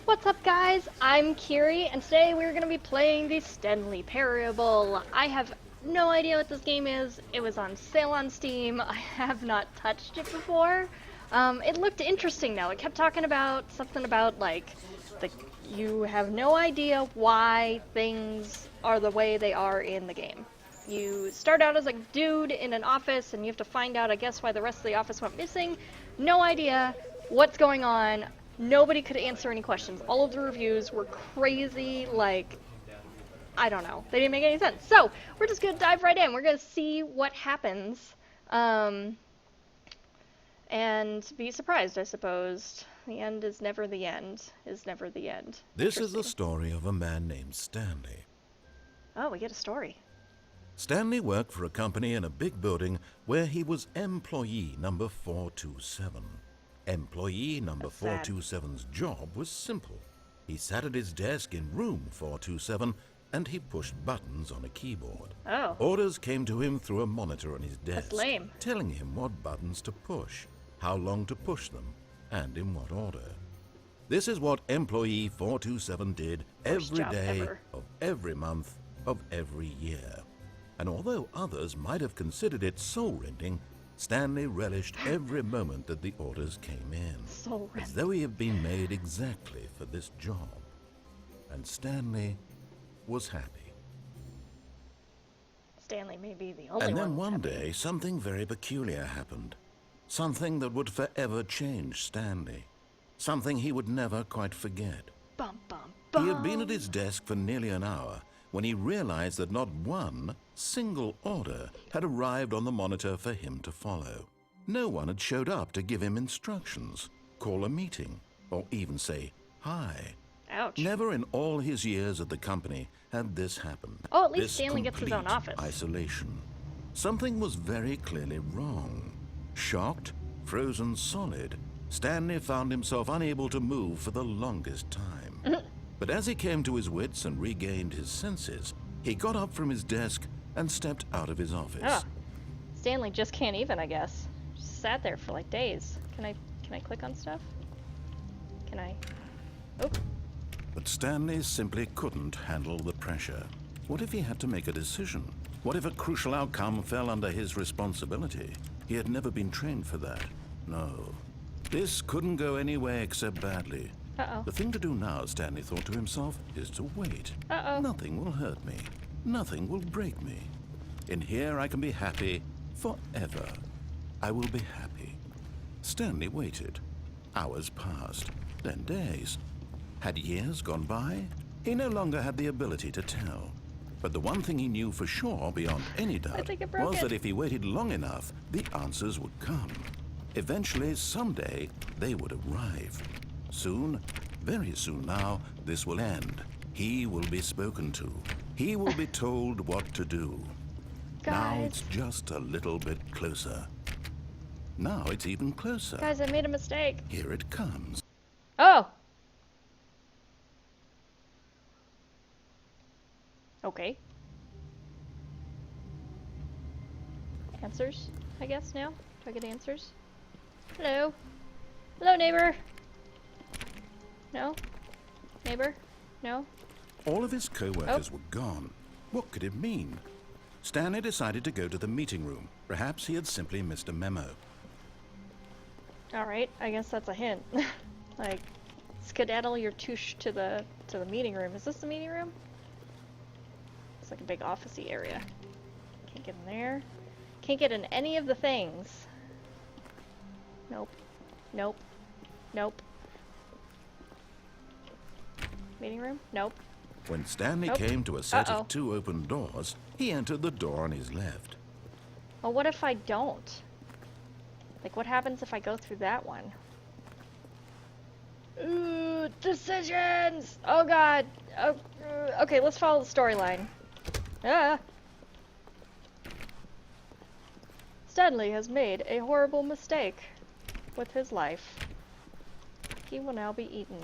What's up, guys? I'm Kiri, and today we're going to be playing the Stanley Parable. I have no idea what this game is. It was on sale on Steam. I have not touched it before. It looked interesting though. It kept talking about something about like you have no idea why things are the way they are in the game. You start out as a dude in an office and you have to find out, I guess, why the rest of the office went missing. No idea what's going on. Nobody could answer any questions. All of the reviews were crazy, like, I don't know. They didn't make any sense. So, we're just gonna dive right in. We're gonna see what happens. And be surprised, I suppose. The end is never the end, is never the end. This is the story of a man named Stanley. Oh, we get a story. Stanley worked for a company in a big building where he was employee number 427. Employee number 427's job was simple. He sat at his desk in room 427 and he pushed buttons on a keyboard. Oh. Orders came to him through a monitor on his desk, That's lame. telling him what buttons to push, how long to push them, and in what order. This is what employee 427 did every day of every month of every year. And although others might have considered it soul-rending, Stanley relished every moment that the orders came in, as though he had been made exactly for this job. And Stanley was happy. Stanley may be the only one. And then one day, something very peculiar happened. Something that would forever change Stanley. Something he would never quite forget. Bum, bum, bum. He had been at his desk for nearly an hour when he realized that not one single order had arrived on the monitor for him to follow. No one had showed up to give him instructions, call a meeting, or even say hi. Ouch. Never in all his years at the company had this happened. Oh, at least Stanley gets his own Complete office. Isolation. Something was very clearly wrong. Shocked, frozen solid, Stanley found himself unable to move for the longest time. But as he came to his wits and regained his senses, he got up from his desk and stepped out of his office. Oh. Stanley just can't even, I guess. Just sat there for like days. Can I click on stuff? Can I? Oh. But Stanley simply couldn't handle the pressure. What if he had to make a decision? What if a crucial outcome fell under his responsibility? He had never been trained for that. No. This couldn't go any way except badly. Uh-oh. The thing to do now, Stanley thought to himself, is to wait. Uh-oh. Nothing will hurt me. Nothing will break me. In here I can be happy forever. I will be happy. Stanley waited. Hours passed, then days. Had years gone by? He no longer had the ability to tell. But the one thing he knew for sure, beyond any doubt, was that if he waited long enough, the answers would come. Eventually, someday, they would arrive. Soon, very soon now, this will end. He will be spoken to. He will be told what to do. Guys. Now it's just a little bit closer. Now it's even closer. Guys, I made a mistake. Here it comes. Oh! Okay. Answers, I guess, now? Do I get answers? Hello? Hello, neighbor? No? Neighbor? No? All of his co-workers were gone. What could it mean? Stanley decided to go to the meeting room. Perhaps he had simply missed a memo. Alright, I guess that's a hint. Like, skedaddle your touche to the meeting room. Is this the meeting room? It's like a big office-y area. Can't get in there. Can't get in any of the things. Nope. Nope. Nope. Meeting room? Nope. When Stanley came to a set of two open doors, he entered the door on his left. Well, what if I don't? Like, what happens if I go through that one? Ooh, decisions! Oh god! Oh, okay, let's follow the storyline. Ah! Stanley has made a horrible mistake with his life. He will now be eaten.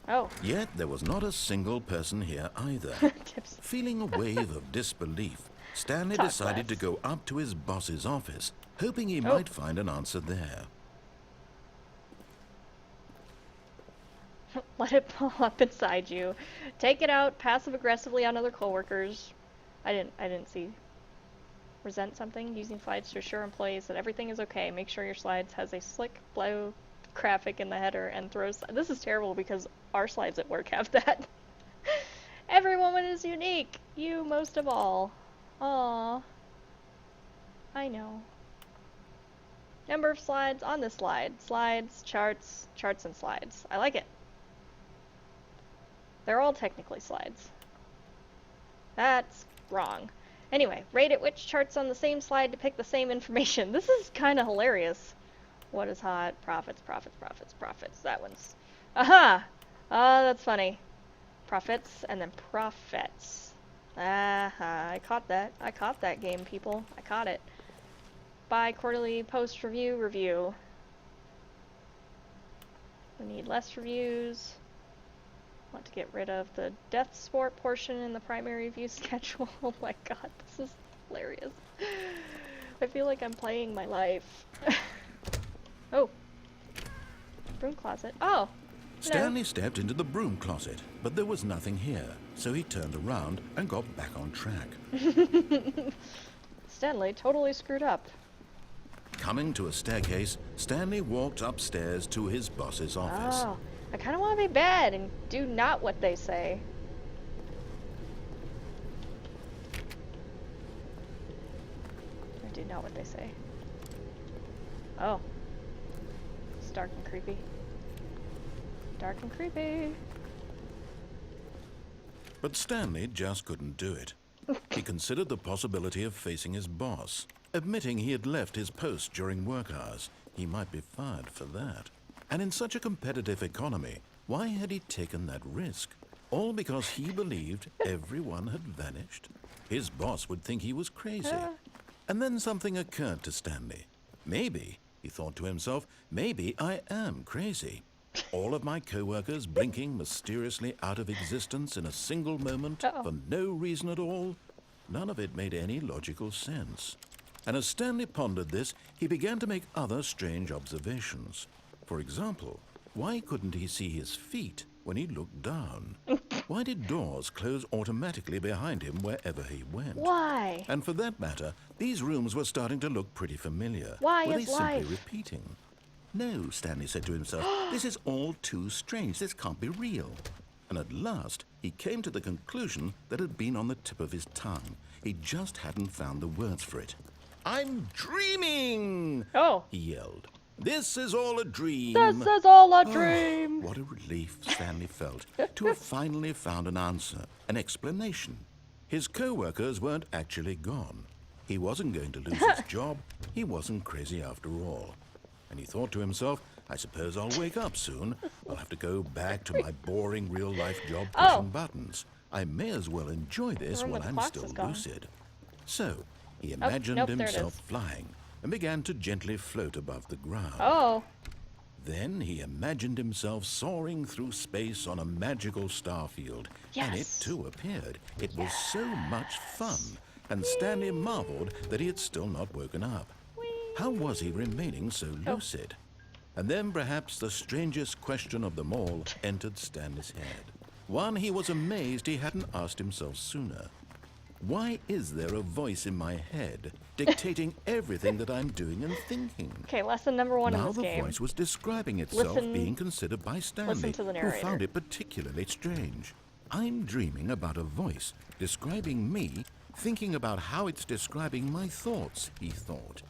Oh. Yet there was not a single person here either. Feeling a wave of disbelief, Stanley decided to go up to his boss's office, hoping he might find an answer there. let it pull up inside you. Take it out passive-aggressively on other coworkers. I didn't see. Resent something, using slides to assure employees that everything is okay. Make sure your slides has a slick blue graphic in the header and throws. This is terrible because our slides at work have that. Every woman is unique. You most of all. Aww. I know. Number of slides on this slide. Slides, charts, charts, and slides. I like it. They're all technically slides. That's wrong. Anyway, rate it which charts on the same slide depict the same information. This is kind of hilarious. What is hot? Profits, profits, profits, profits. That one's... Aha! Oh, that's funny. Profits, and then profits. Aha, I caught that. I caught that game, people. I caught it. Bi-quarterly post-review review. We need less reviews. Want to get rid of the death sport portion in the primary review schedule. Oh my god, this is hilarious. I feel like I'm playing my life. Oh. Broom closet. Oh. Stanley stepped into the broom closet, but there was nothing here, so he turned around and got back on track. Stanley totally screwed up. Coming to a staircase, Stanley walked upstairs to his boss's office. Oh. I kind of want to be bad and do not what they say. Or do not what they say. Oh. It's dark and creepy. Dark and creepy. But Stanley just couldn't do it. He considered the possibility of facing his boss. Admitting he had left his post during work hours, he might be fired for that. And in such a competitive economy, why had he taken that risk? All because he believed everyone had vanished? His boss would think he was crazy. And then something occurred to Stanley. Maybe, he thought to himself, maybe I am crazy. All of my co-workers blinking mysteriously out of existence in a single moment for no reason at all. None of it made any logical sense. And as Stanley pondered this, he began to make other strange observations. For example, why couldn't he see his feet when he looked down? Why did doors close automatically behind him wherever he went? Why? And for that matter, these rooms were starting to look pretty familiar. Why Were is they life? simply repeating? No, Stanley said to himself, this is all too strange. This can't be real. And at last, he came to the conclusion that had been on the tip of his tongue. He just hadn't found the words for it. I'm dreaming! Oh. He yelled. This is all a dream. This is all a dream. What a relief Stanley felt to have finally found an answer, an explanation. His co-workers weren't actually gone. He wasn't going to lose his job. He wasn't crazy after all. And he thought to himself, I suppose I'll wake up soon. I'll have to go back to my boring real-life job pushing buttons. I may as well enjoy this while I'm still lucid. So, he imagined himself flying and began to gently float above the ground. Oh. Then he imagined himself soaring through space on a magical star field. Yes. And it too appeared. It was so much fun. And Stanley marveled that he had still not woken up. How was he remaining so lucid? And then perhaps the strangest question of them all entered Stanley's head. One he was amazed he hadn't asked himself sooner. Why is there a voice in my head dictating everything that I'm doing and thinking? Okay, lesson number one in this game. Now the voice was describing itself being considered by Stanley, to the who narrator. found it particularly strange. I'm dreaming about a voice describing me, thinking about how it's describing my thoughts, he thought.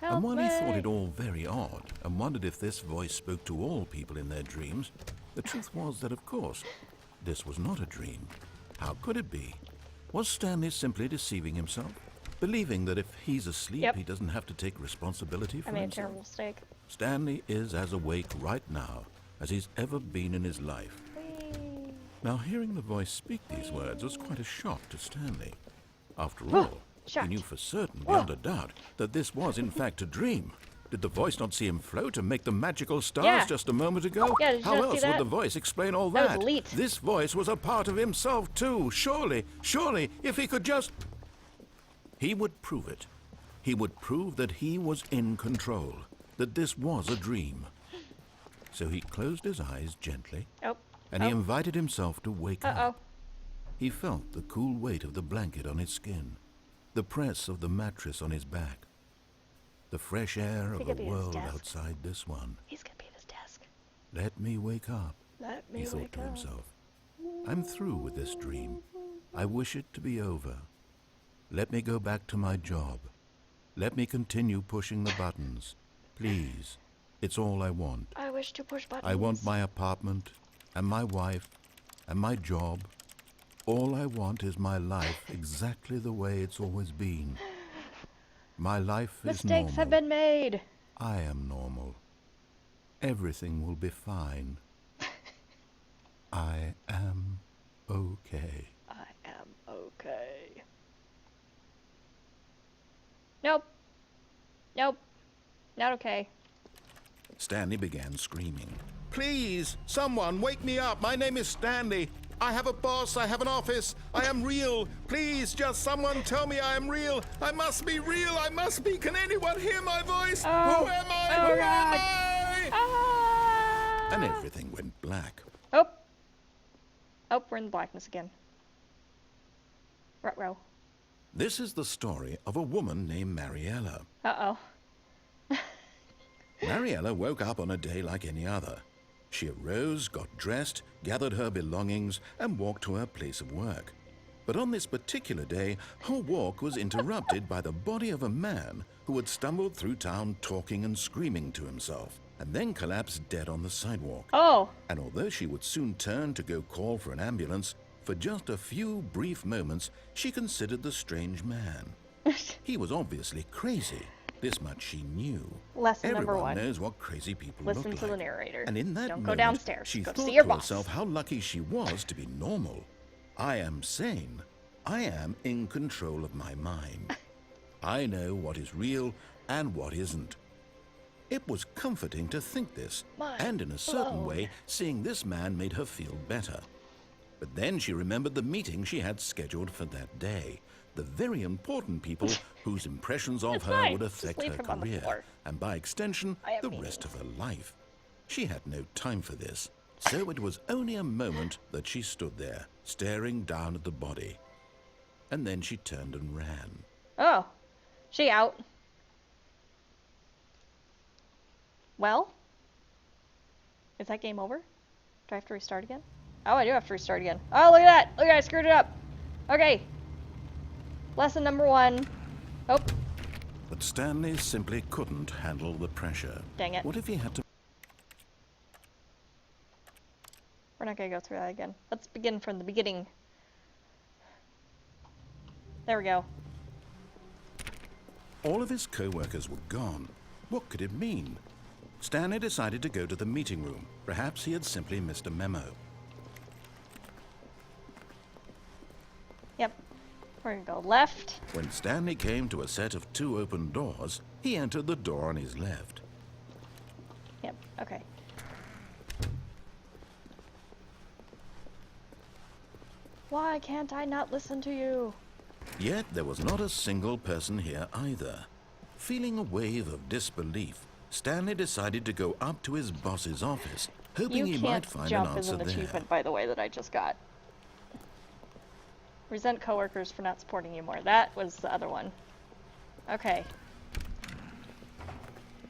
And while he thought it all very odd, and wondered if this voice spoke to all people in their dreams, the truth was that, of course, this was not a dream. How could it be? Was Stanley simply deceiving himself? Believing that if he's asleep, he doesn't have to take responsibility for I made a himself? terrible mistake. Stanley is as awake right now as he's ever been in his life. Now, hearing the voice speak these words was quite a shock to Stanley. After all, he knew for certain, beyond a doubt, that this was in fact a dream. Did the voice not see him float and make the magical stars just a moment ago? Yeah, did you How not see else that? would the voice explain all That that? was elite. This voice was a part of himself too. Surely, if he could just... He would prove it. He would prove that he was in control, that this was a dream. So he closed his eyes gently and he invited himself to wake up. Uh-oh. He felt the cool weight of the blanket on his skin, the press of the mattress on his back, the fresh air of the world outside this one. He's gonna be at his desk. Let me wake up, Let me he thought wake to up. himself. I'm through with this dream. I wish it to be over. Let me go back to my job. Let me continue pushing the buttons. Please, it's all I want. I wish to push buttons. I want my apartment, and my wife, and my job. All I want is my life exactly the way it's always been. My life is normal. Mistakes have been made. I am normal. Everything will be fine. I am okay. I am okay. Nope. Nope. Not okay. Stanley began screaming. Please, someone wake me up. My name is Stanley. I have a boss. I have an office. I am real. Please, just someone tell me I am real. I must be real. I must be. Can anyone hear my voice? Oh. Who am I? Oh, Who God. am I? Ah! And everything went black. Oh. Oh, we're in the blackness again. Ruh-roh. This is the story of a woman named Mariella. Uh-oh. Mariella woke up on a day like any other. She arose, got dressed, gathered her belongings, and walked to her place of work. But on this particular day, her walk was interrupted by the body of a man who had stumbled through town talking and screaming to himself, and then collapsed dead on the sidewalk. Oh. And although she would soon turn to go call for an ambulance, for just a few brief moments, she considered the strange man. He was obviously crazy. This much she knew. Lesson number Everyone one. knows what crazy people look like. Listen to the narrator. And in that Don't go moment, downstairs. she Go to thought see your to boss. herself how lucky she was to be normal. I am sane. I am in control of my mind. I know what is real and what isn't. It was comforting to think this, Mind and in a certain blown. way, seeing this man made her feel better. But then she remembered the meeting she had scheduled for that day. The very important people whose impressions of It's her fine. would Just affect leave her him on the career, floor. and by extension, I have the meetings. rest of her life. She had no time for this, so it was only a moment that she stood there, staring down at the body. And then she turned and ran. Oh. She out. Well? Is that game over? Do I have to restart again? Oh, I do have to restart again. Oh, look at that! Look at that, I screwed it up! Okay. Lesson number one. Oh, But Stanley simply couldn't handle the pressure. dang it. What if he had to... We're not gonna go through that again. Let's begin from the beginning. There we go. All of his co-workers were gone. What could it mean? Stanley decided to go to the meeting room. Perhaps he had simply missed a memo. Yep. We're gonna go left. When Stanley came to a set of 2 open doors, he entered the door on his left. Yep, okay. Why can't I not listen to you? Yet there was not a single person here either. Feeling a wave of disbelief, Stanley decided to go up to his boss's office, hoping You he might can't find an jump is answer an there. achievement, by the way, that I just got. Resent coworkers for not supporting you more. That was the other one. Okay.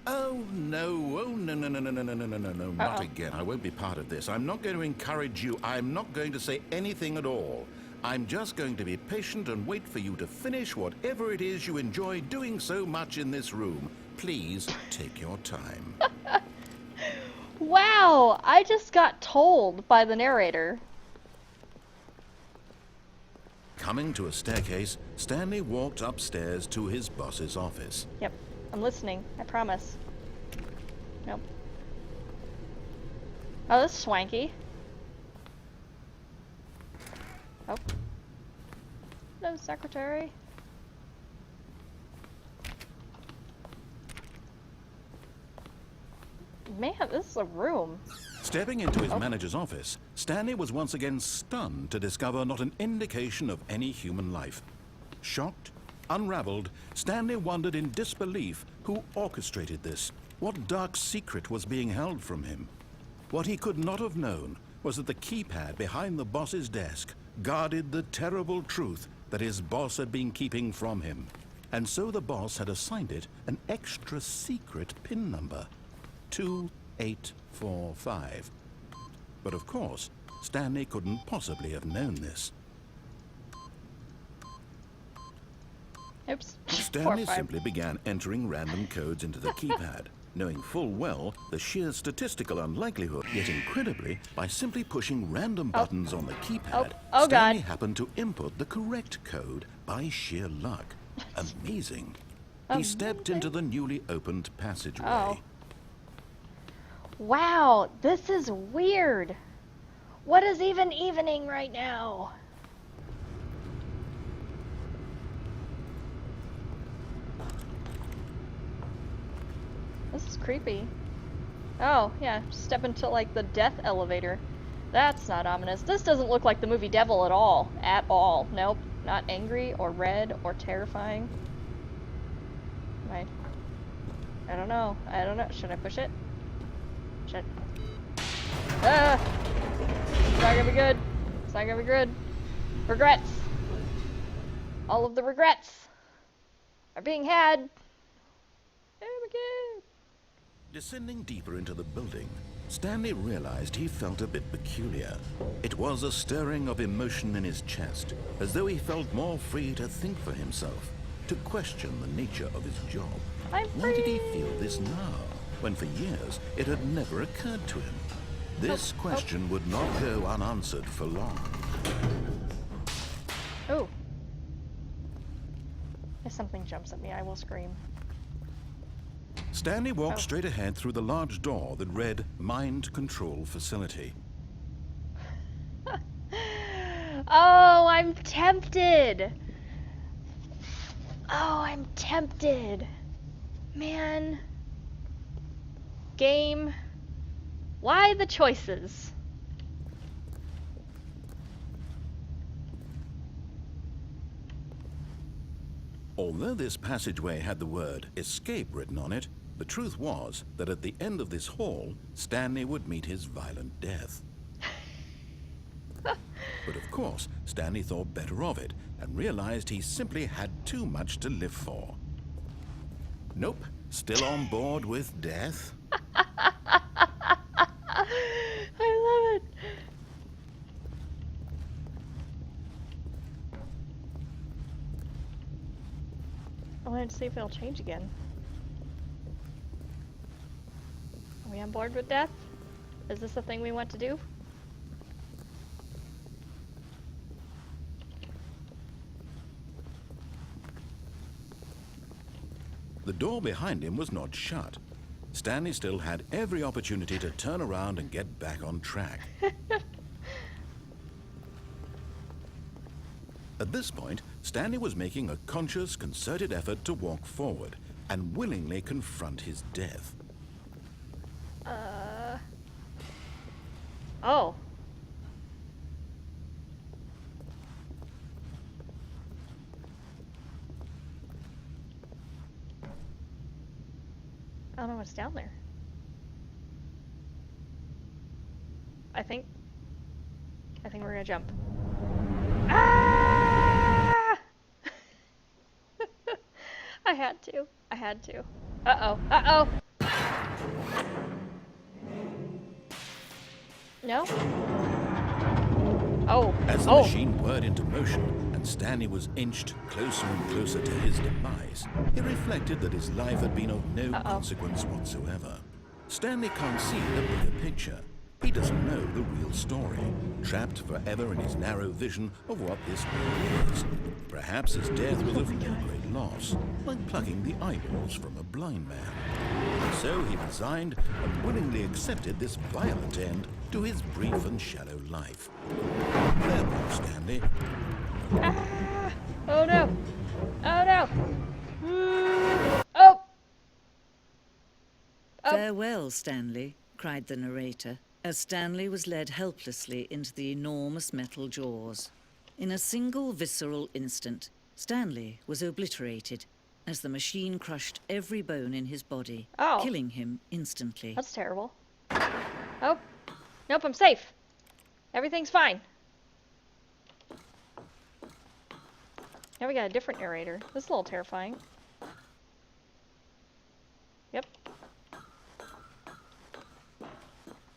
Oh no, no, not again. I won't be part of this. I'm not going to encourage you. I'm not going to say anything at all. I'm just going to be patient and wait for you to finish whatever it is you enjoy doing so much in this room. Please take your time. Wow! I just got told by the narrator. Coming to a staircase, Stanley walked upstairs to his boss's office. Yep. I'm listening. I promise. Nope. Oh, this is swanky. Oh. No, secretary. Man, this is a room. Stepping into his manager's office, Stanley was once again stunned to discover not an indication of any human life. Shocked, unraveled, Stanley wondered in disbelief who orchestrated this, what dark secret was being held from him. What he could not have known was that the keypad behind the boss's desk guarded the terrible truth that his boss had been keeping from him. And so the boss had assigned it an extra secret PIN number, 2845. But of course, Stanley couldn't possibly have known this. Oops. Stanley simply began entering random codes into the keypad, knowing full well the sheer statistical unlikelihood. Yet incredibly, by simply pushing random buttons on the keypad, Stanley happened to input the correct code by sheer luck. Amazing. He stepped into the newly opened passageway. Oh. Wow, this is weird. What is even evening right now? This is creepy. Oh, yeah, step into like the death elevator. That's not ominous. This doesn't look like the movie Devil at all. At all. Nope. Not angry or red or terrifying. I don't know. I don't know. Should I push it? Should Ah! It's not gonna be good. It's not gonna be good. Regrets. All of the regrets are being had. Oh my god. Descending deeper into the building, Stanley realized he felt a bit peculiar. It was a stirring of emotion in his chest, as though he felt more free to think for himself, to question the nature of his job. I'm free. Why did he feel this now, when for years it had never occurred to him? This question would not go unanswered for long. Oh. If something jumps at me, I will scream. Stanley walked straight ahead through the large door that read Mind Control Facility. Oh, I'm tempted. Oh, I'm tempted. Man. Game. Why the choices? Although this passageway had the word escape written on it, the truth was that at the end of this hall, Stanley would meet his violent death. But of course, Stanley thought better of it and realized he simply had too much to live for. Nope, still on board with death. I love it. I wanted to see if it'll change again. Are we on board with death? Is this a thing we want to do? The door behind him was not shut. Stanley still had every opportunity to turn around and get back on track. At this point, Stanley was making a conscious, concerted effort to walk forward and willingly confront his death. Oh. I don't know what's down there. I think we're gonna jump. Ah! I had to. Uh-oh. Uh-oh. No? Oh. As the machine whirred into motion and Stanley was inched closer and closer to his demise, he reflected that his life had been of no consequence whatsoever. Stanley can't see the bigger picture. He doesn't know the real story, trapped forever in his narrow vision of what this world is. Perhaps his death was of no great loss, like plucking the eyeballs from a blind man. And so he resigned and willingly accepted this violent end to his brief and shallow life. Farewell, Stanley. Ah! Oh no! Oh no! Oh! Farewell, Stanley, cried the narrator, as Stanley was led helplessly into the enormous metal jaws. In a single visceral instant, Stanley was obliterated as the machine crushed every bone in his body, killing him instantly. That's terrible. Oh. Nope, I'm safe. Everything's fine. Now we got a different narrator. This is a little terrifying. Yep.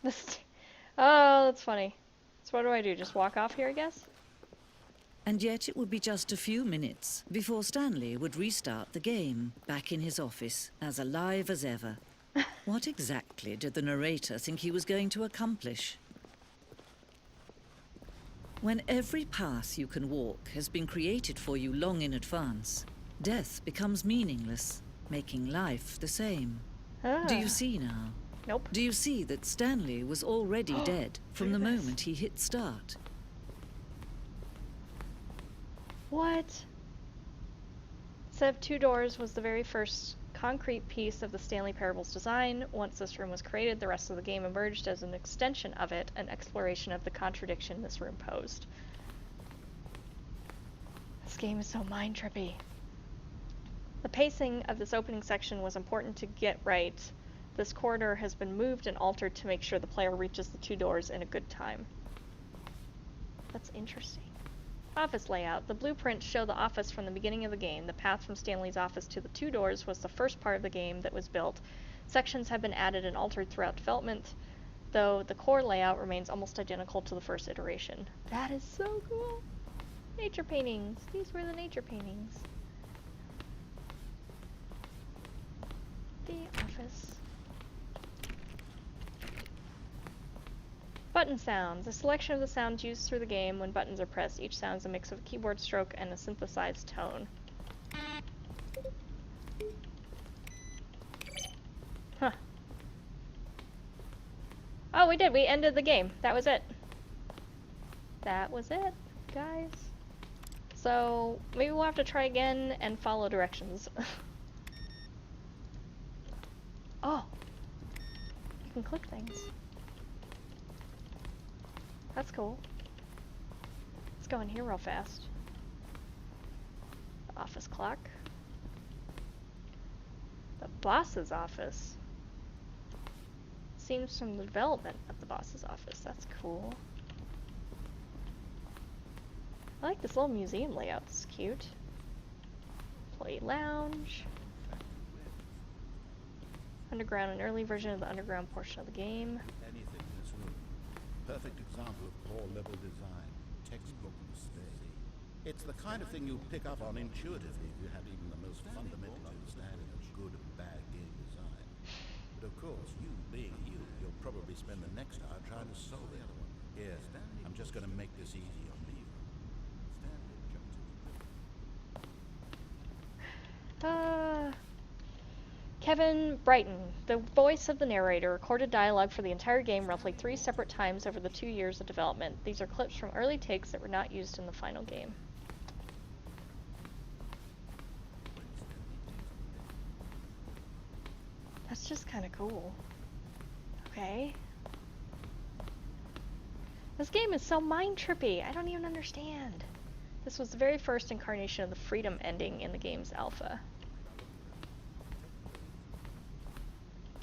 This. Oh, that's funny. So what do? Just walk off here, I guess? And yet it would be just a few minutes before Stanley would restart the game, back in his office, as alive as ever. What exactly did the narrator think he was going to accomplish? When every path you can walk has been created for you long in advance, death becomes meaningless, making life the same. Do you see now? Nope. Do you see that Stanley was already dead from the moment he hit start? What? Set of two doors was the very first concrete piece of the Stanley Parable's design. Once this room was created, the rest of the game emerged as an extension of it, an exploration of the contradiction this room posed. This game is so mind-trippy. The pacing of this opening section was important to get right. This corridor has been moved and altered to make sure the player reaches the two doors in a good time. That's interesting. Office layout. The blueprints show the office from the beginning of the game. The path from Stanley's office to the two doors was the first part of the game that was built. Sections have been added and altered throughout development, though the core layout remains almost identical to the first iteration. That is so cool! Nature paintings. These were the nature paintings. The office. Button sounds. A selection of the sounds used through the game when buttons are pressed. Each sound is a mix of a keyboard stroke and a synthesized tone. Huh. Oh, we did. We ended the game. That was it. That was it, guys. So, maybe we'll have to try again and follow directions. Oh. You can click things. That's cool. Let's go in here real fast. The office clock. The boss's office. Scenes from the development of the boss's office. That's cool. I like this little museum layout. It's cute. Employee lounge. Underground, an early version of the underground portion of the game. Anything in this room. Perfect example of core level design. Textbook mistake. It's the kind of thing you pick up on intuitively if you have even the most fundamental understanding of good and bad game design. But of course, you being you, you'll probably spend the next hour trying to solve the other one. Here, I'm just going to make this easy on you. Kevin Brighton, the voice of the narrator, recorded dialogue for the entire game roughly 3 separate times over the 2 years of development. These are clips from early takes that were not used in the final game. That's just kind of cool. Okay. This game is so mind-trippy. I don't even understand. This was the very first incarnation of the freedom ending in the game's alpha.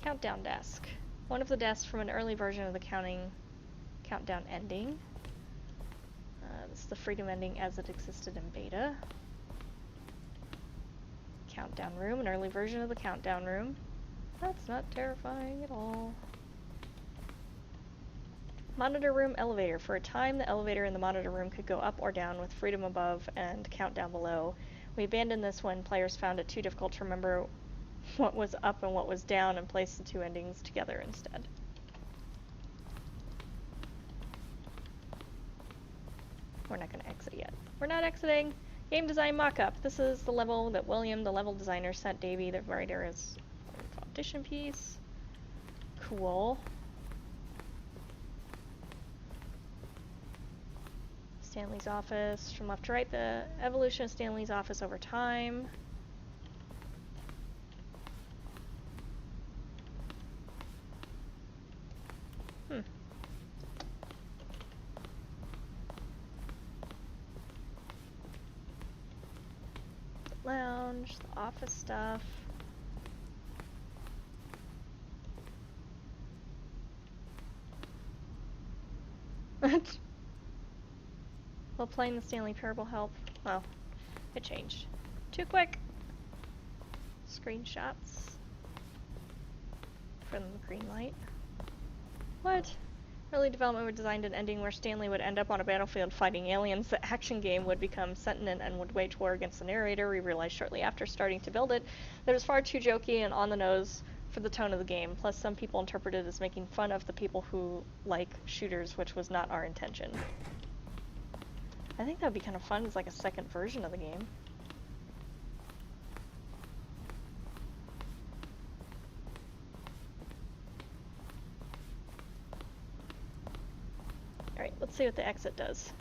Countdown desk. One of the desks from an early version of the countdown ending. This is the freedom ending as it existed in beta. Countdown room, an early version of the countdown room. That's not terrifying at all. Monitor room elevator. For a time, the elevator in the monitor room could go up or down with freedom above and countdown below. We abandoned this when players found it too difficult to remember what was up and what was down and placed the two endings together instead. We're not going to exit yet. We're not exiting! Game design mock-up. This is the level that William, the level designer, sent Davey, the writer, as an audition piece. Cool. Stanley's office. From left to right, the evolution of Stanley's office over time. The lounge, the office stuff. Will playing the Stanley Parable help? Well, it changed. Too quick. Screenshots from the green light. What? Early development would designed an ending where Stanley would end up on a battlefield fighting aliens. The action game would become sentient and would wage war against the narrator. We realized shortly after starting to build it that it was far too jokey and on the nose for the tone of the game. Plus, some people interpreted it as making fun of the people who like shooters, which was not our intention. I think that would be kind of fun as like a second version of the game. Alright, let's see what the exit does.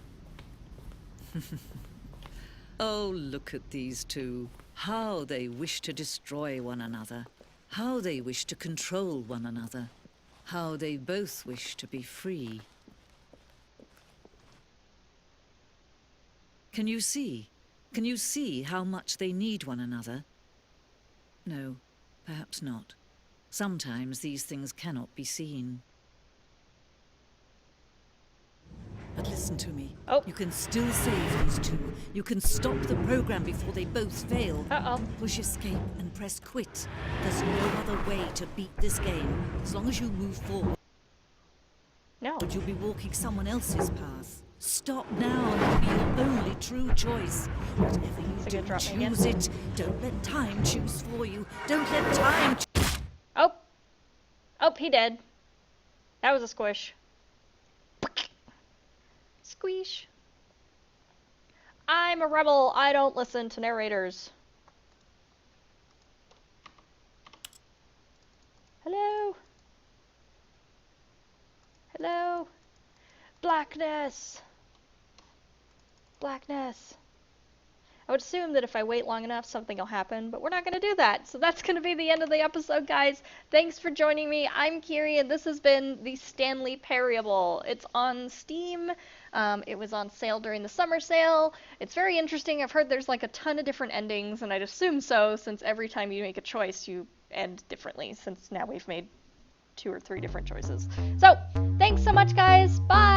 Oh, look at these two. How they wish to destroy one another. How they wish to control one another. How they both wish to be free. Can you see? Can you see how much they need one another? No, perhaps not. Sometimes these things cannot be seen. But listen to me. Oh. You can still save these two. You can stop the program before they both fail. Uh-oh. Push escape and press quit. There's no other way to beat this game. As long as you move forward, No. you'll be walking someone else's path. Stop now and it'll be your only true choice. Whatever you do, drop me again? choose it. Don't let time choose for you. Don't let time Oh! Oh, he did. That was a squish. Squish. I'm a rebel. I don't listen to narrators. Hello? Hello? Blackness! Blackness. I would assume that if I wait long enough, something will happen, but we're not going to do that. So that's going to be the end of the episode, guys. Thanks for joining me. I'm Kirei, and this has been the Stanley Parable. It's on Steam. It was on sale during the summer sale. It's very interesting. I've heard there's like a ton of different endings, and I'd assume so, since every time you make a choice, you end differently, since now we've made 2 or 3 different choices. So, thanks so much, guys. Bye!